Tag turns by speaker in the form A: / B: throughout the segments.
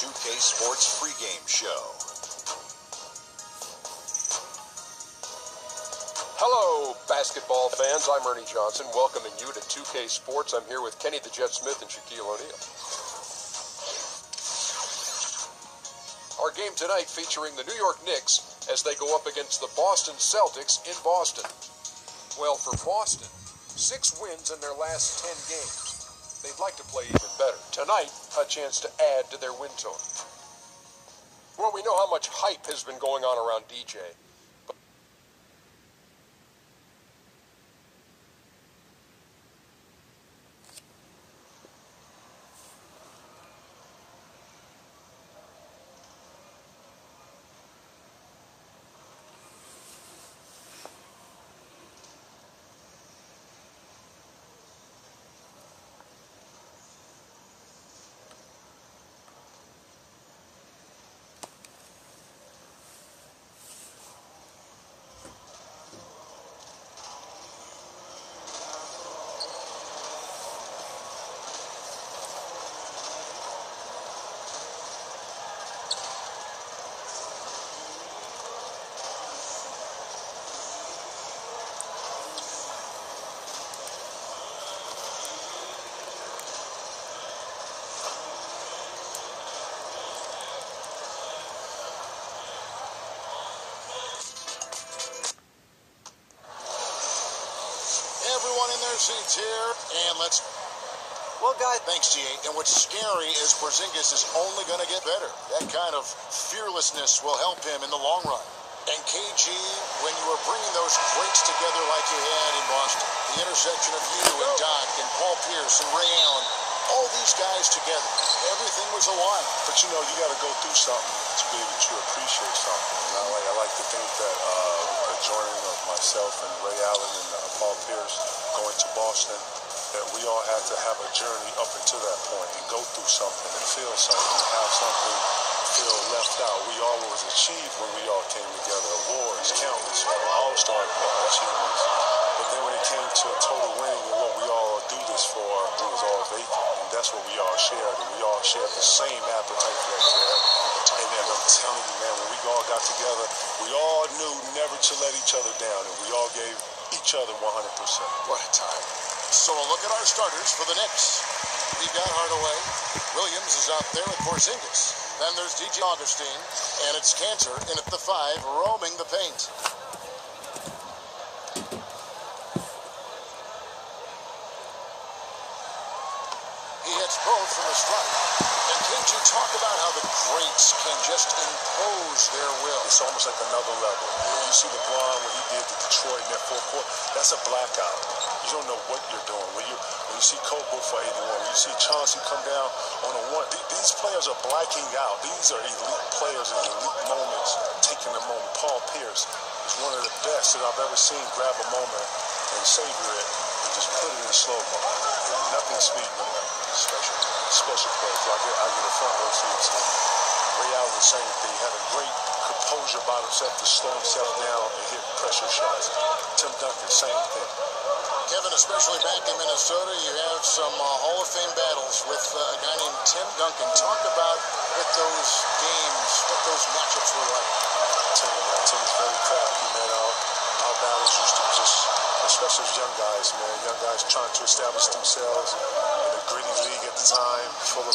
A: 2K Sports pregame show.
B: Hello, basketball fans. I'm Ernie Johnson, welcoming you to 2K Sports. I'm here with Kenny the Jet Smith and Shaquille O'Neal. Our game tonight featuring the New York Knicks as they go up against the Boston Celtics in Boston. Well, for Boston, 6 wins in their last 10 games. They'd like to play even better. Tonight, a chance to add to their win total. Well, we know how much hype has been going on around DJ.
C: Everyone in their seats here, and let's... Well, guys, thanks, G8. And what's scary is Porzingis is only going to get better. That kind of fearlessness will help him in the long run. And KG, when you were bringing those greats together like you had in Boston, the intersection of you and Doc and Paul Pierce and Ray Allen, all these guys together, everything was alive.
D: But you know, you got to go through something to be able to appreciate something. And I like to think that the joining of myself and Ray Allen and Paul Pierce going to Boston, that we all had to have a journey up until that point and go through something and feel something and have something feel left out. We all was achieved when we all came together. Awards, countless, all-star achievements. But then when it came to total winning and what we all do this for, it was all vacant. And that's what we all shared. And we all shared the same appetite for that share. And I'm telling you, man, when we all got together, we all knew never to let each other down. And we all gave each other 100%.
C: What a time. So a look at our starters for the Knicks. We've got Hardaway. Williams is out there with Porzingis. Then there's DJ Augustine, and it's Cantor in at the 5, roaming the paint. He hits both from the stripe. And can't you talk about how the greats can just impose their will?
D: It's almost like another level. You see LeBron, what he did to Detroit in that fourth quarter, that's a blackout. You don't know what you're doing. When you see Kobe for 81, when you see Chauncey come down on a 1, these players are blacking out. These are elite players in elite moments, taking the moment. Paul Pierce is one of the best that I've ever seen grab a moment and savor it and just put it in slow-mo. Nothing sweeter than that. Special plays. I get a front row seat. Ray Allen, the same thing. He had a great composure about himself to slow himself down and hit pressure shots. Tim Duncan, same thing.
C: Kevin, especially back in Minnesota, you have some Hall of Fame battles with a guy named Tim Duncan. Talk about what those games, what those matchups were like.
D: Tim is very crafty, man. Our battles used to be just, especially as young guys, man. Young guys trying to establish themselves in a gritty league at the time, full of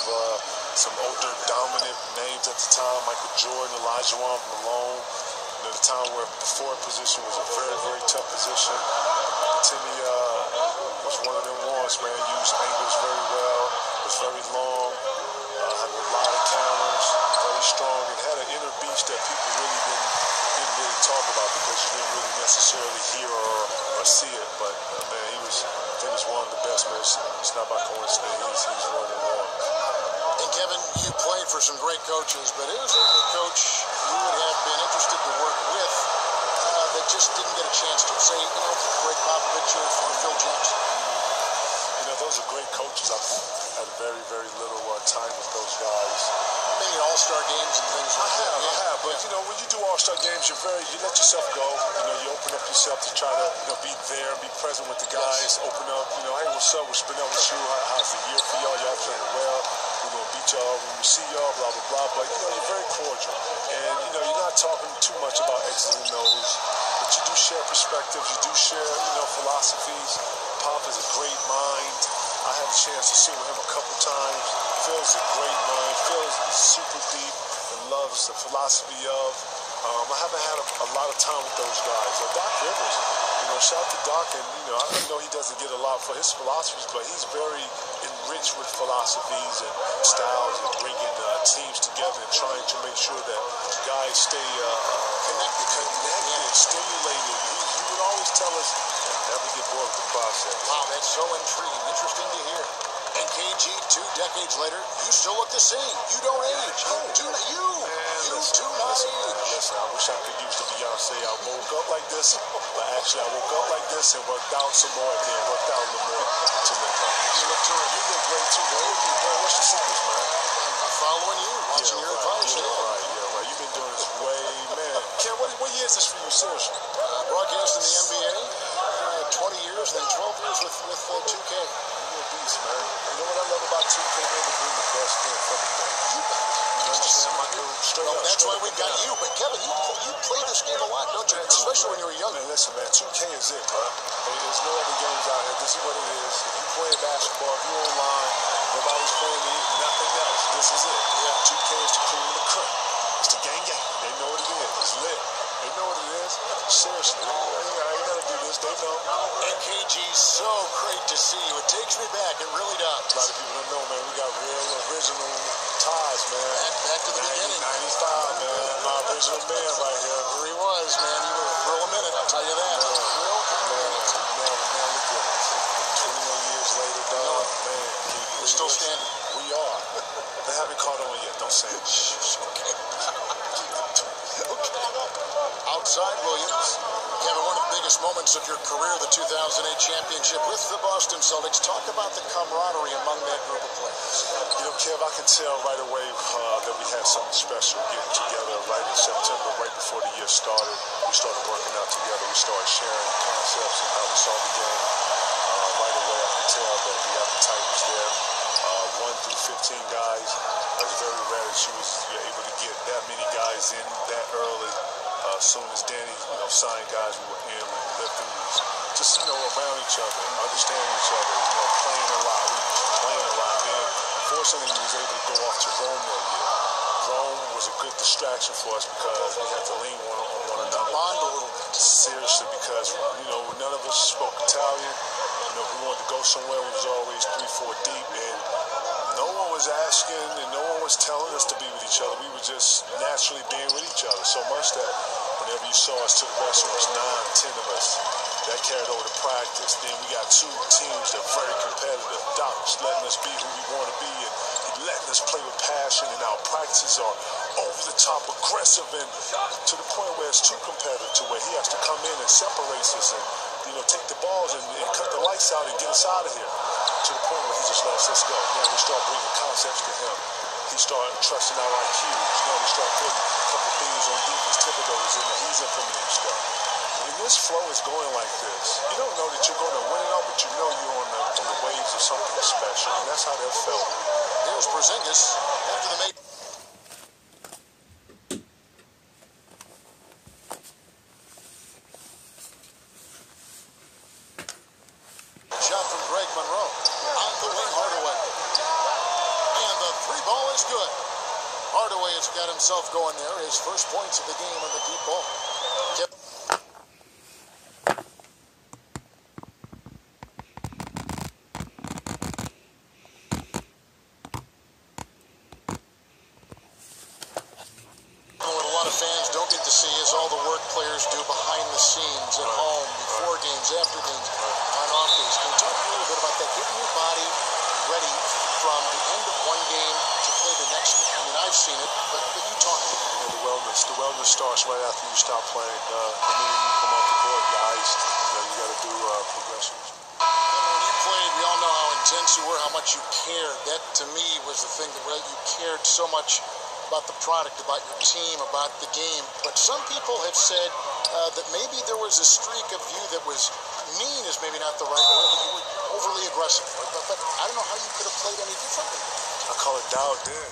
D: some older, dominant names at the time, Michael Jordan, Olajuwon, Malone. At a time where the forward position was a very, very tough position. Timmy was one of them ones, man. Used angles very well, was very long, had a lot of counters, very strong, and had an inner beast that people really didn't really talk about because you didn't really necessarily hear or see it. But man, he was one of the best, man. It's not by coincidence. He's one of the ones.
C: And Kevin, you played for some great coaches, but is there any coach you would have been interested to work with that just didn't get a chance to? Say, Greg Popovich or Phil Jackson.
D: Those are great coaches. I've had very, very little time with those guys.
C: Maybe all-star games and things like that.
D: I have, but when you do all-star games, you let yourself go. You open up yourself to try to be there, be present with the guys. Yes. Open up. Hey, what's up? What's been up with you? How's the year for y'all? Y'all playing well. We're gonna beat y'all, when we see y'all, blah, blah, blah. But, you're very cordial. And, you're not talking too much about X's and O's. But you do share perspectives. You do share, philosophies. Pop is a great mind. I had a chance to sit with him a couple times. Phil's a great mind. Phil's super deep and loves the philosophy of. I haven't had a lot of time with those guys. Doc Rivers, shout out to Doc, and I know he doesn't get a lot for his philosophies, but he's very enriched with philosophies and styles and bringing teams together and trying to make sure that guys stay connected, stimulated. He would always tell us, never get bored with the process.
C: Wow, that's so intriguing. Interesting to hear. And KG, 2 decades later, you still look the same. You don't age. You do not age.
D: Listen, I wish I could use the Beyonce. I woke up like this, but actually I woke up like this and worked out some more, and then worked out a little more to look up. You look great too, bro. What's the secrets, man?
C: I'm following you, watching your advice.
D: Yeah, right. You've been doing this way, man. Ken, what year is this for you, seriously?
C: Broadcast in the NBA, 20 years, then 12 years with 2K.
D: You're a beast, man. You know what I love about 2K, man? They bring the best in from the game. You understand, Michael?
C: That's why we got you. But Kevin, you play this game a lot, don't you? Especially when you were young.
D: Man, listen, man, 2K is it, bro. There's no other games out here. This is what it is. If you play basketball, if you're online, nobody's playing nothing else. This is it. 2K is the cream of the crop. It's the gang. They know what it is. It's lit. They know what it is. Seriously. I ain't gotta do this. They know.
C: And KG, so great to see you. It takes me back. It really does.
D: A lot of people don't know, man. We got real original ties, man.
C: Back to the beginning.
D: 95, man. My original man right here.
C: Here he was, man. You were for a minute, I'll tell you that.
D: Man, look at us. 21 years later, dog. Man,
C: we're still standing.
D: We are. They haven't caught on yet. Don't say it. Shh. Okay.
C: Outside Williams, Kevin, one of the biggest moments of your career, the 2008 championship with the Boston Celtics. Talk about the camaraderie among that group of players.
D: Kev, I could tell right away that we had something special getting together right in September, right before the year started. We started working out together. We started sharing concepts and how we saw the game. Right away, I could tell that the appetite was there. 1 through 15 guys. It's very rare that you're able to get that many guys in that early. As soon as Danny, signed guys, we were in, we lived through just, around each other, understanding each other, playing a lot. We were playing a lot. Then, unfortunately, we was able to go off to Rome that year. Rome was a good distraction for us because we had to lean on one another.
C: Bond a little bit.
D: Seriously, because, none of us spoke Italian. If we wanted to go somewhere, we was always 3-4 deep, and no one was asking and no one was telling us to be with each other. We were just naturally being with each other so much that whenever you saw us to the restaurants, 9, 10 of us, that carried over to practice. Then we got 2 teams that are very competitive. Doc's letting us be who we want to be, and he letting us play with passion, and our practices are over the top aggressive, and to the point where it's too competitive to where he has to come in and separate us and take the balls and cut the lights out and get us out of here. To the point where he just lets us go. Now we start bringing concepts to him. He started trusting our IQs. Now we start putting a couple things on defense. Thibodeau's in there. He's implementing stuff. When this flow is going like this, you don't know that you're going to win it all, but you know you're on the waves of something special. And that's how that felt.
C: Here's Porzingis after the make. Shot from Greg Monroe. On the wing, Hardaway. And the 3 ball is good. Hardaway has got himself going there. His first points of the game on the deep ball. What a lot of fans don't get to see is all the work players do behind the scenes, at home, before games, after games, on off days. Can you talk a little bit about that? Getting your body ready from the end of one game to play the next one. I mean, I've seen it, but you talk to me.
D: The wellness starts right after you stop playing. The minute you come off the court, you're iced. You got to do progressions.
C: When you played, we all know how intense you were, how much you cared. That, to me, was the thing that you cared so much about the product, about your team, about the game. But some people have said that maybe there was a streak of you that was mean is maybe not the right word, but you were overly aggressive. But I don't know how you could have played any differently.
D: I call it dialed in.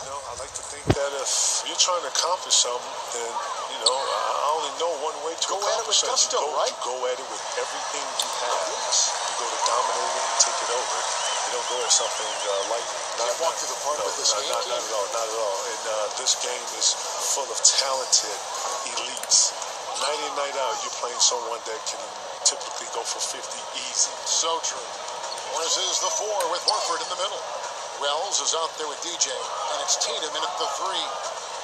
D: You know, I like to think that if you're trying to accomplish something, then, you know, I only know one way to accomplish it.
C: Gusto, right?
D: You go at it with everything you have. You go to dominate it and take it over. You don't go at something light.
C: Can't walk through the park with this game.
D: Not at all. Not at all. And this game is full of talented elites. Night in, night out, you're playing someone that can typically go for 50 easy.
C: So true. Morris is the 4 with Horford in the middle. Wells is out there with DJ, and it's Tatum in at the 3.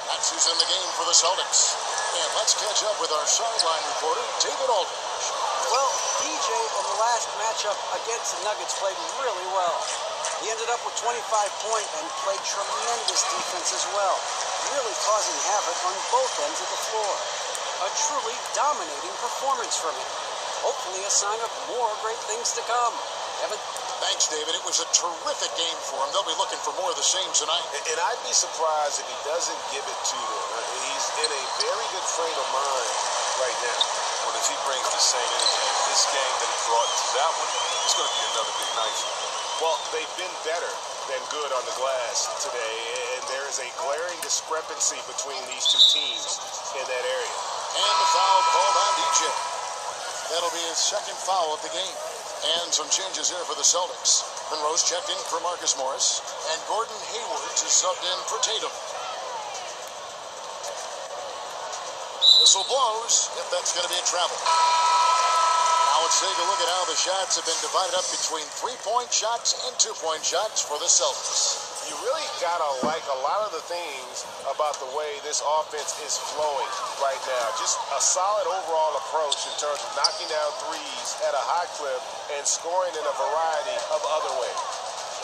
C: That's who's in the game for the Celtics. And let's catch up with our sideline reporter, David Aldridge.
E: Well, DJ in the last matchup against the Nuggets played really well. He ended up with 25 points and played tremendous defense as well, really causing havoc on both ends of the floor. A truly dominating performance from him. Hopefully a sign of more great things to come. Evan?
C: Thanks, David. It was a terrific game for him. They'll be looking for more of the same tonight.
F: And I'd be surprised if he doesn't give it to them. He's in a very good frame of mind right now.
G: Well, if he brings the same energy in this game that he brought to that one, it's going to be another big night for him.
F: Well, they've been better than good on the glass today, and there is a glaring discrepancy between these two teams in that area.
C: And the foul called on DJ. That'll be his second foul of the game. And some changes here for the Celtics. Monroe's checked in for Marcus Morris, and Gordon Hayward is subbed in for Tatum. Whistle blows, if that's going to be a travel. Now let's take a look at how the shots have been divided up between 3-point shots and 2-point shots for the Celtics.
F: You really got to like a lot of the things about the way this offense is flowing right now. Just a solid overall approach in terms of knocking down threes at a high clip and scoring in a variety of other ways.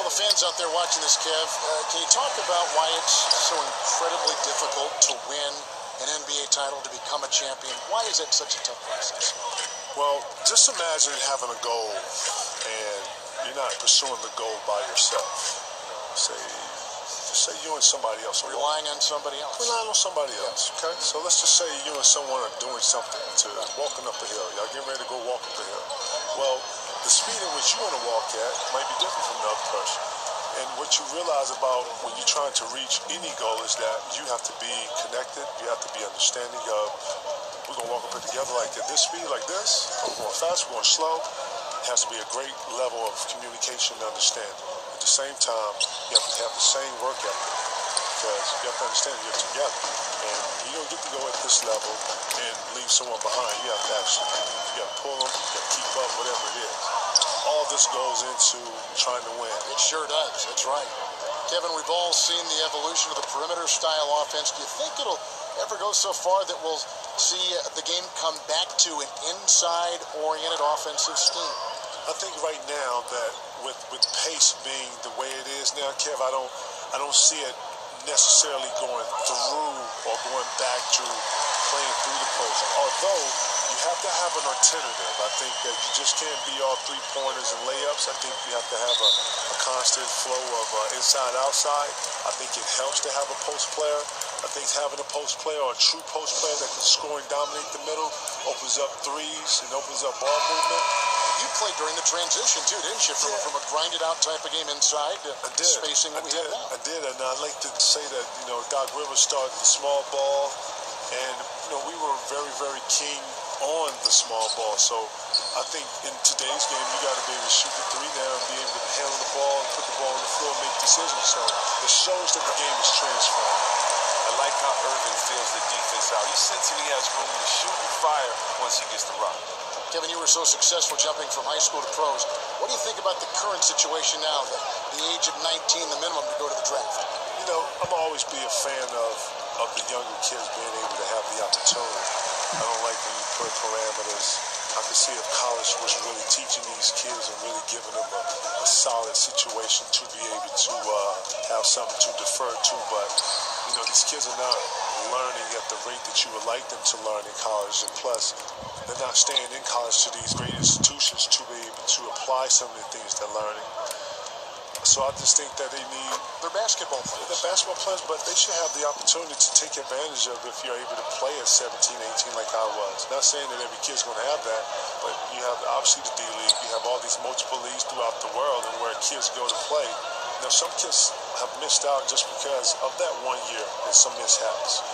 C: Well, the fans out there watching this, Kev, can you talk about why it's so incredibly difficult to win an NBA title, to become a champion? Why is it such a tough process?
D: Well, just imagine having a goal and you're not pursuing the goal by yourself. Say you and somebody else.
C: Relying on somebody else.
D: Relying on somebody else, okay? So let's just say you and someone are doing something, walking up a hill. Y'all getting ready to go walk up a hill. Well, the speed in which you want to walk at might be different from the other person. And what you realize about when you're trying to reach any goal is that you have to be connected. You have to be understanding of, we're going to walk up it together like at this speed, like this. We're going fast, we're going slow. It has to be a great level of communication and understanding. At the same time, you have to have the same work ethic, because you have to understand you're together. And you don't get to go at this level and leave someone behind. You have to actually, you got to pull them, you got to keep up, whatever it is. All this goes into trying to win.
C: It sure does. That's right. Kevin, we've all seen the evolution of the perimeter-style offense. Do you think it'll ever go so far that we'll see the game come back to an inside-oriented offensive scheme?
D: I think right now that with pace being the way it is now, Kev, I don't see it necessarily going through or going back to playing through the post. Although you have to have an alternative. I think that you just can't be all three-pointers and layups. I think you have to have a constant flow of inside-outside. I think it helps to have a post player. I think having a post player or a true post player that can score and dominate the middle opens up threes and opens up ball movement.
C: You played during the transition too, didn't you? From a grinded-out type of game inside to the spacing that we have now.
D: I did, and I'd like to say that, Doc Rivers started the small ball, and, we were very, very keen on the small ball. So I think in today's game, you got to be able to shoot the three now and be able to handle the ball and put the ball on the floor and make decisions. So it shows that the game is transformed.
G: I like how Irving fills the defense out. He senses he has room to shoot and fire once he gets the rock.
C: Kevin, you were so successful jumping from high school to pros. What do you think about the current situation now, the age of 19, the minimum to go to the draft?
D: I'm always be a fan of the younger kids being able to have the opportunity. I don't like when you put parameters. I could see if college was really teaching these kids and really giving them a solid situation to be able to have something to defer to. But, these kids are not learning at the rate that you would like them to learn in college. And plus, they're not staying in college to these great institutions to be able to apply some of the things they're learning. So I just think that
C: they're basketball players.
D: They're basketball players, but they should have the opportunity to take advantage of if you're able to play at 17, 18 like I was. Not saying that every kid's going to have that, but you have obviously the D League. You have all these multiple leagues throughout the world and where kids go to play. Now, some kids have missed out just because of that 1 year and some mishaps.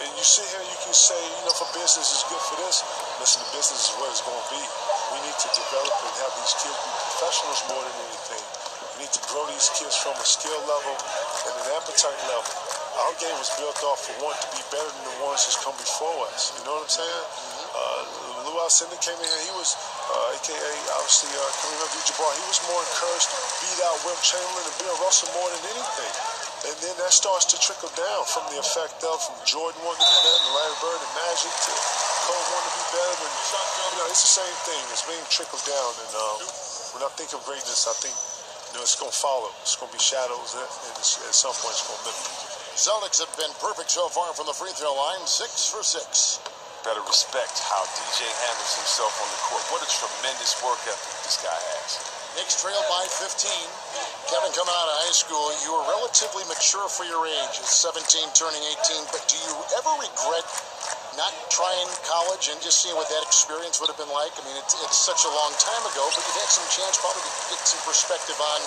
D: And you sit here, you can say, for business is good for this. Listen, the business is what it's going to be. We need to develop and have these kids be professionals more than anything. We need to grow these kids from a skill level and an appetite level. Our game was built off for one to be better than the ones that's come before us. You know what I'm saying? Lou Alcindor came in here. He was, a.k.a. obviously Kareem Abdul-Jabbar. He was more encouraged to beat out Wilt Chamberlain and Bill Russell more than anything. And then that starts to trickle down from the effect of from Jordan wanting to be better than Larry Bird and Magic to Cole wanting to be better than, it's the same thing. It's being trickled down. And when I think of greatness, I think, it's going to follow. It's going to be shadows, and at some point it's going to lift.
C: Celtics have been perfect so far from the free throw line, 6 for 6.
G: Better respect how DJ handles himself on the court. What a tremendous work ethic this guy has.
C: Knicks trailed by 15. Kevin, coming out of high school, you were relatively mature for your age, at 17 turning 18, but do you ever regret not trying college and just seeing what that experience would have been like? I mean, it's such a long time ago, but you've had some chance probably to get some perspective on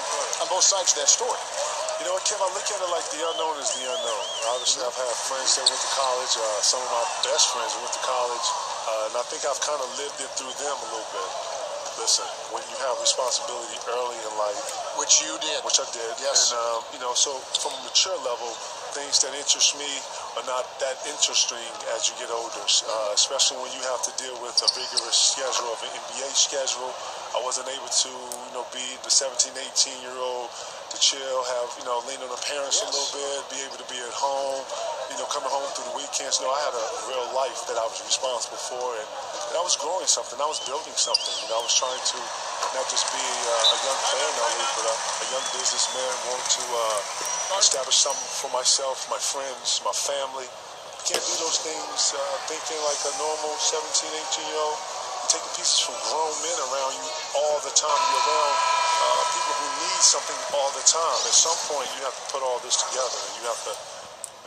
C: both sides of that story.
D: You know what, Kim, I look at it like the unknown is the unknown. Obviously, I've had friends that went to college, some of my best friends went to college, and I think I've kind of lived it through them a little bit. Listen, when you have responsibility early in life,
C: which you did,
D: which I did,
C: yes,
D: and so from a mature level, things that interest me are not that interesting as you get older, especially when you have to deal with a vigorous schedule of an NBA schedule. I wasn't able to, be the 17, 18-year-old to chill, have, lean on the parents a little bit, be able to be at home, coming home through the weekends. I had a real life that I was responsible for, and I was growing something. I was building something. I was trying to not just be a young player in the league, but a young businessman, wanting to establish something for myself, my friends, my family. You can't do those things thinking like a normal 17, 18-year-old. You're taking pieces from grown men around you all the time. You're around people who need something all the time. At some point, you have to put all this together, and you have to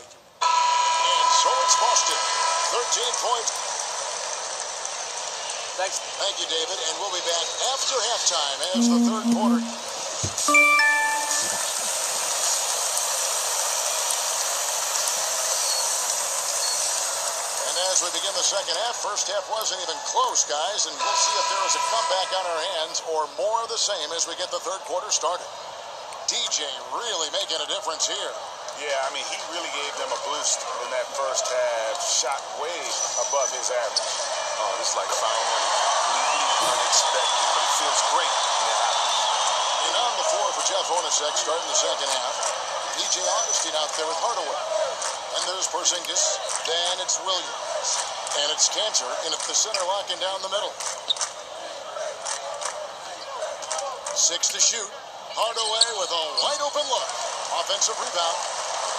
D: make it.
C: And so it's Boston, 13 points.
E: Thanks.
C: Thank you, David, and we'll be back after halftime as the third quarter. As we begin the second half, first half wasn't even close, guys, and we'll see if there is a comeback on our hands or more of the same as we get the third quarter started. DJ really making a difference here.
F: Yeah, he really gave them a boost in that first half, shot way above his average.
G: Oh, this is like found money, completely unexpected, but it feels great when it happens.
C: And on the floor for Jeff Hornacek starting the second half. DJ Augustine out there with Hardaway. And there's Porzingis. Then it's Williams. And it's Cantor in at the center, locking down the middle. 6 to shoot. Hardaway with a wide open look. Offensive rebound.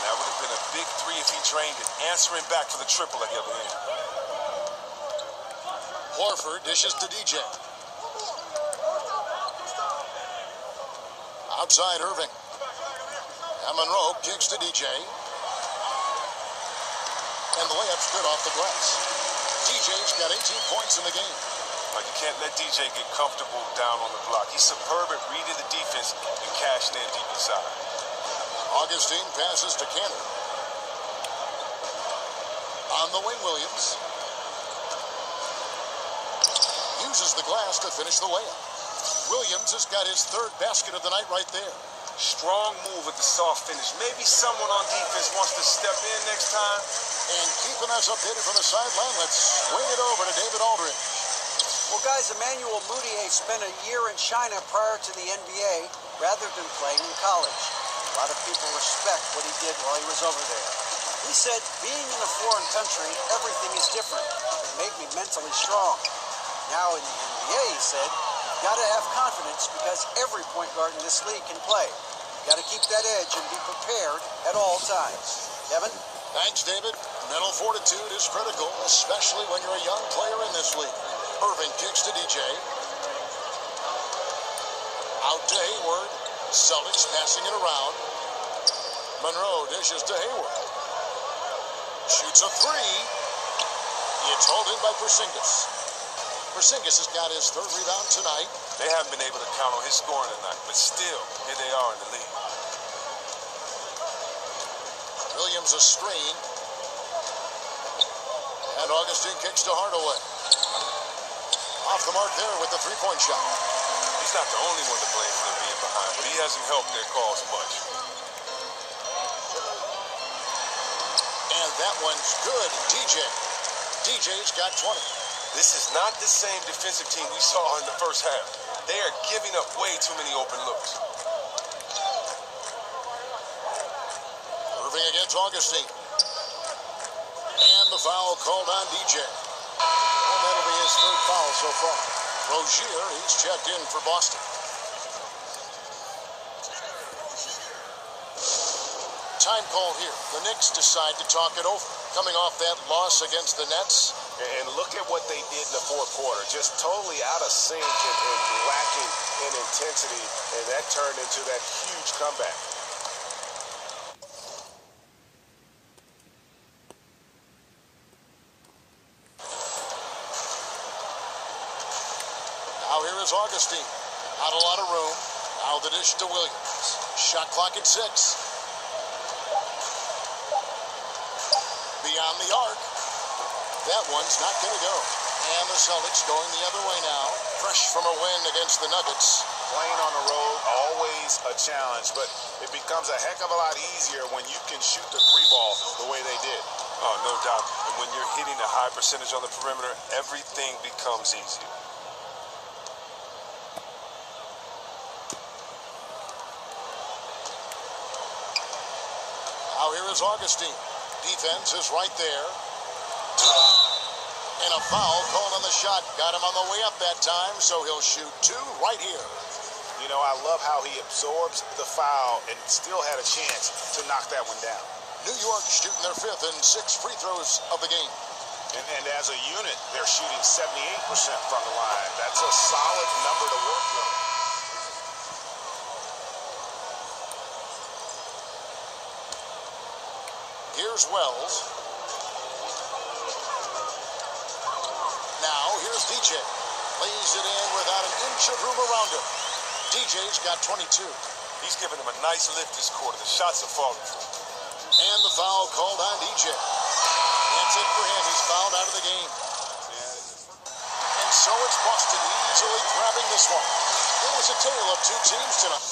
G: That would have been a big three if he drained it. Answering back for the triple at the other end.
C: Horford dishes to DJ. Outside Irving. And Monroe kicks to DJ. And the layup's good off the glass. DJ's got 18 points in the game.
G: Like, you can't let DJ get comfortable down on the block. He's superb at reading the defense and cashing in deep inside.
C: Augustine passes to Cantor. On the wing, Williams. Uses the glass to finish the layup. Williams has got his third basket of the night right there.
G: Strong move with the soft finish. Maybe someone on defense wants to step in next time.
C: And keeping us updated from the sideline, let's swing it over to David Aldridge.
E: Well, guys, Emmanuel Mudiay spent a year in China prior to the NBA rather than playing in college. A lot of people respect what he did while he was over there. He said, being in a foreign country, everything is different. It made me mentally strong. Now in the NBA, he said, you've got to have confidence because every point guard in this league can play. You've got to keep that edge and be prepared at all times. Kevin?
C: Thanks, David. Mental fortitude is critical, especially when you're a young player in this league. Irving kicks to DJ. Out to Hayward. Celtics passing it around. Monroe dishes to Hayward. Shoots a three. It's hauled in by Porzingis. Porzingis has got his third rebound tonight.
G: They haven't been able to count on his scoring tonight, but still, here they are in the lead.
C: Williams a screen. And Augustine kicks to Hardaway. Off the mark there with the three-point shot.
G: He's not the only one to blame for them being behind, but he hasn't helped their cause much.
C: And that one's good. DJ's got 20.
G: This is not the same defensive team we saw in the first half. They are giving up way too many open looks.
C: Irving against Augustine. And the foul called on DJ. And that'll be his third foul so far. Rozier, he's checked in for Boston. Time call here. The Knicks decide to talk it over. Coming off that loss against the Nets.
F: And look at what they did in the fourth quarter. Just totally out of sync and lacking in intensity. And that turned into that huge comeback.
C: Now here is Augustine. Not a lot of room. Now the dish to Williams. Shot clock at 6. Beyond the arc. That one's not going to go. And the Celtics going the other way now. Fresh from a win against the Nuggets.
F: Playing on the road, always a challenge, but it becomes a heck of a lot easier when you can shoot the three ball the way they did.
G: Oh, no doubt. And when you're hitting a high percentage on the perimeter, everything becomes easier.
C: Now here is Augustine. Defense is right there. And a foul called on the shot. Got him on the way up that time, so he'll shoot 2 right here.
F: You know, I love how he absorbs the foul and still had a chance to knock that one down.
C: New York shooting their 5th and 6 free throws of the game.
F: And as a unit, they're shooting 78% from the line. That's a solid number to work with.
C: Here's Wells. Now, here's DJ. Lays it in without an inch of room around him. DJ's got 22.
G: He's giving them a nice lift this quarter. The shots are falling.
C: And the foul called on DJ. That's it for him. He's fouled out of the game. And so it's Boston easily grabbing this one. It was a tale of two teams tonight.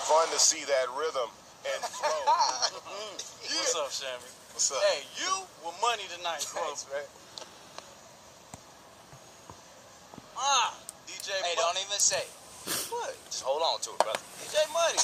F: Fun to see that rhythm and flow.
E: What's up, Sammy?
F: What's up?
E: Hey, you were money tonight, bro.
H: Thanks, man.
E: DJ
H: Hey, don't even say.
E: What?
H: Just hold on to it, brother.
E: DJ Money.